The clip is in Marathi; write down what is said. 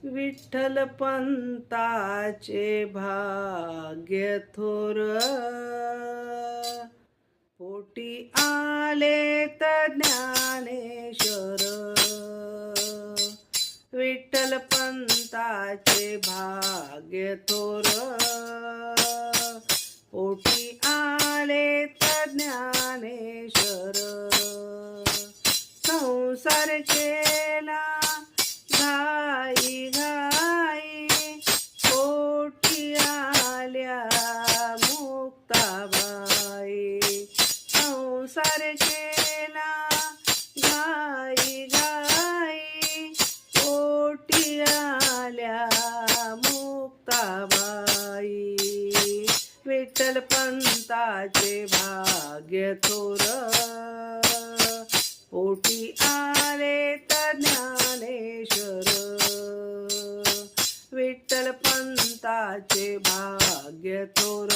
विठ्ठल पंताचे भाग्य थोर, पोटी आलेत ज्ञानेश्वर. विठ्ठल पंताचे भाग्य थोर, पोटी आलेत ज्ञानेश्वर. संसार केला घाई घाई, पोटी आल्या मुक्ताबाई. संसार केला घाई घाई, पोटी आल्या मुक्ताबाई. विठ्ठल पंताचे भाग्य थोर, पोटी आलेत ज्ञानेश्वर. विठ्ठल पंताचे भाग्य थोर.